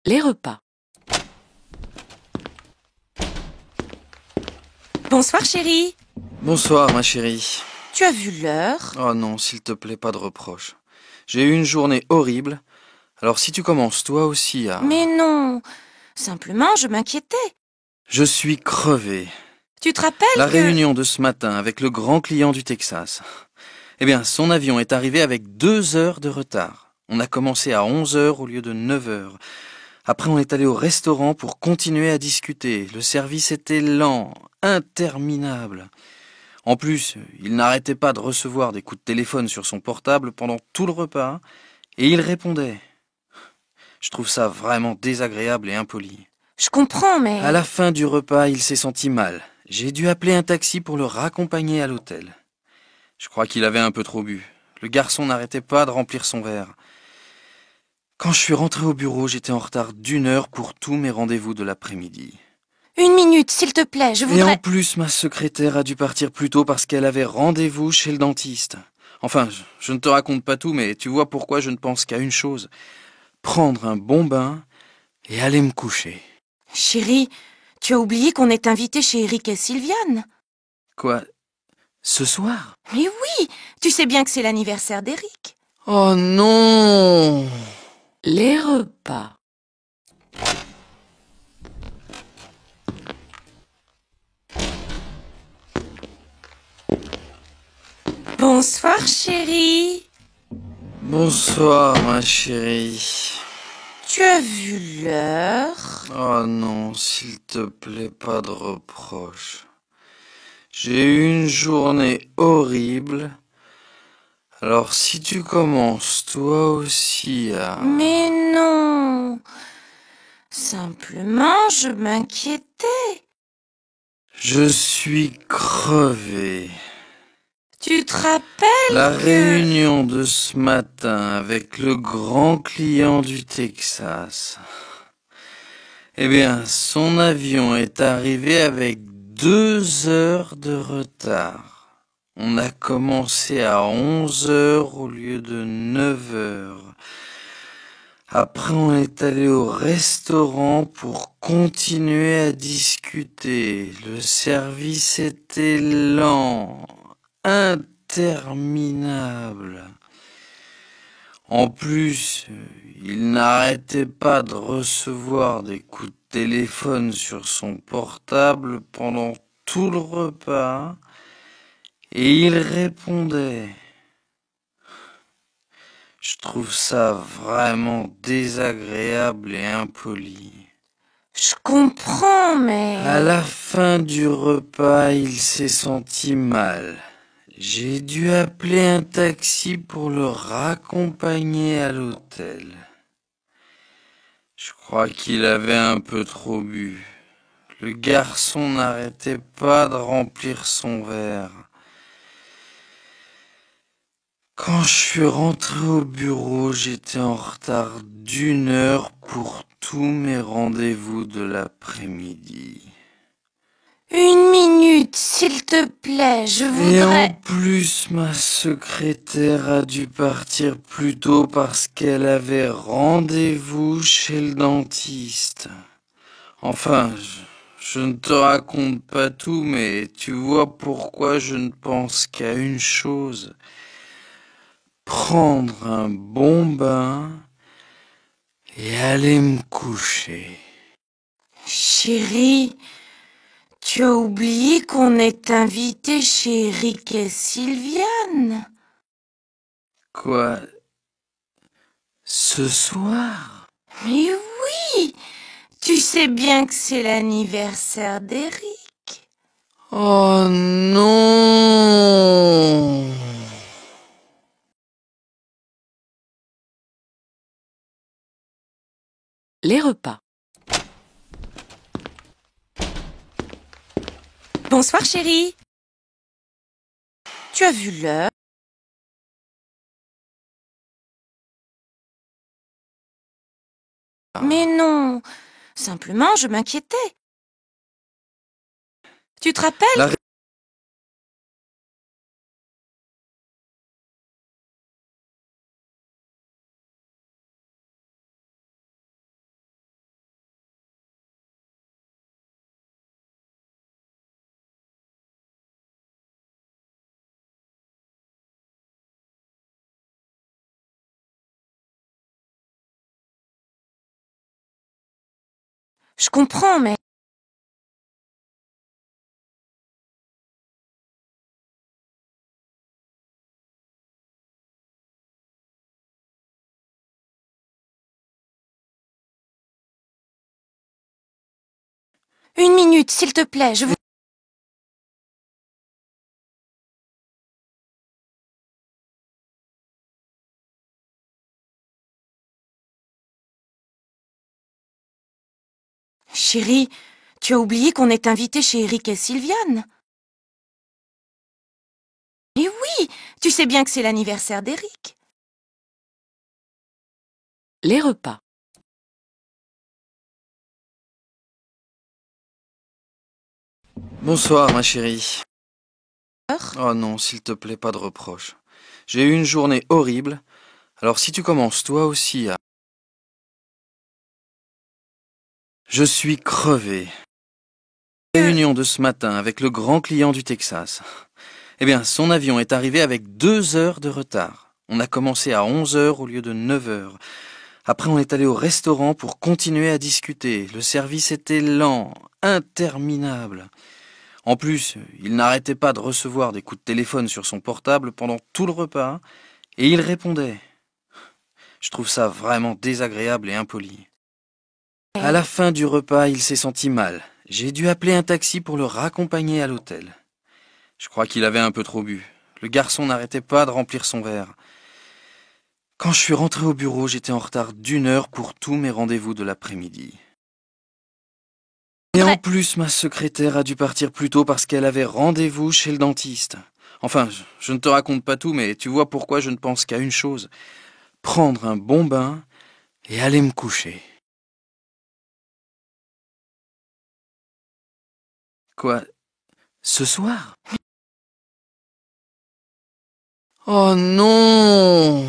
Les repas. Bonsoir chérie. Bonsoir ma chérie. Tu as vu l'heure? Oh non, s'il te plaît, pas de reproches. J'ai eu une journée horrible, alors si tu commences toi aussi à... Mais non, simplement je m'inquiétais. Je suis crevé. Tu te rappelles La que... réunion de ce matin avec le grand client du Texas. Eh bien, son avion est arrivé avec 2 heures de retard. On a commencé à 11 heures au lieu de 9 heures. Après, on est allé au restaurant pour continuer à discuter. Le service était lent, interminable. En plus, il n'arrêtait pas de recevoir des coups de téléphone sur son portable pendant tout le repas, et il répondait. Je trouve ça vraiment désagréable et impoli. Je comprends, mais... À la fin du repas, il s'est senti mal. J'ai dû appeler un taxi pour le raccompagner à l'hôtel. Je crois qu'il avait un peu trop bu. Le garçon n'arrêtait pas de remplir son verre. Quand je suis rentré au bureau, j'étais en retard d'1 heure pour tous mes rendez-vous de l'après-midi. 1 minute, s'il te plaît, je Et en voudrais... plus, ma secrétaire a dû partir plus tôt parce qu'elle avait rendez-vous chez le dentiste. Enfin, je ne te raconte pas tout, mais tu vois pourquoi je ne pense qu'à une chose. Prendre un bon bain et aller me coucher. Chérie, tu as oublié qu'on est invité chez Eric et Sylviane? Quoi? Ce soir? Mais oui, tu sais bien que c'est l'anniversaire d'Eric. Oh non! Les repas. Bonsoir chérie. Bonsoir, ma chérie. Tu as vu l'heure? Oh non, s'il te plaît, pas de reproches. J'ai eu une journée horrible. Alors si tu commences toi aussi à... Mais non, simplement je m'inquiétais. Je suis crevé. Tu te rappelles La que... réunion de ce matin avec le grand client du Texas. Eh bien, son avion est arrivé avec 2 heures de retard. On a commencé à 11 heures au lieu de 9 heures. Après, on est allé au restaurant pour continuer à discuter. Le service était lent, interminable. En plus, il n'arrêtait pas de recevoir des coups de téléphone sur son portable pendant tout le repas, et il répondait. Je trouve ça vraiment désagréable et impoli. Je comprends, mais... À la fin du repas, il s'est senti mal. J'ai dû appeler un taxi pour le raccompagner à l'hôtel. Je crois qu'il avait un peu trop bu. Le garçon n'arrêtait pas de remplir son verre. Quand je suis rentré au bureau, j'étais en retard d'1 heure pour tous mes rendez-vous de l'après-midi. 1 minute, s'il te plaît, je Et en voudrais... plus, ma secrétaire a dû partir plus tôt parce qu'elle avait rendez-vous chez le dentiste. Enfin, je ne te raconte pas tout, mais tu vois pourquoi je ne pense qu'à une chose. Prendre un bon bain et aller me coucher. Chérie, tu as oublié qu'on est invité chez Eric et Sylviane? Quoi? Ce soir? Mais oui, tu sais bien que c'est l'anniversaire d'Eric. Oh non! Les repas. Bonsoir chérie. Tu as vu l'heure? Mais non, simplement je m'inquiétais. Tu te rappelles La Je comprends, mais... Une minute, s'il te plaît, je vous... Chérie, tu as oublié qu'on est invité chez Eric et Sylviane? Mais oui, tu sais bien que c'est l'anniversaire d'Eric. Les repas. Bonsoir, ma chérie. Oh non, s'il te plaît, pas de reproches. J'ai eu une journée horrible, alors si tu commences toi aussi à... Je suis crevé. Réunion de ce matin avec le grand client du Texas. Eh bien, son avion est arrivé avec 2 heures de retard. On a commencé à 11 heures au lieu de 9 heures. Après, on est allé au restaurant pour continuer à discuter. Le service était lent, interminable. En plus, il n'arrêtait pas de recevoir des coups de téléphone sur son portable pendant tout le repas, et il répondait. Je trouve ça vraiment désagréable et impoli. À la fin du repas, il s'est senti mal. J'ai dû appeler un taxi pour le raccompagner à l'hôtel. Je crois qu'il avait un peu trop bu. Le garçon n'arrêtait pas de remplir son verre. Quand je suis rentré au bureau, j'étais en retard d'1 heure pour tous mes rendez-vous de l'après-midi. Et en plus, ma secrétaire a dû partir plus tôt parce qu'elle avait rendez-vous chez le dentiste. Enfin, je ne te raconte pas tout, mais tu vois pourquoi je ne pense qu'à une chose. Prendre un bon bain et aller me coucher. Quoi? Ce soir? Oh non!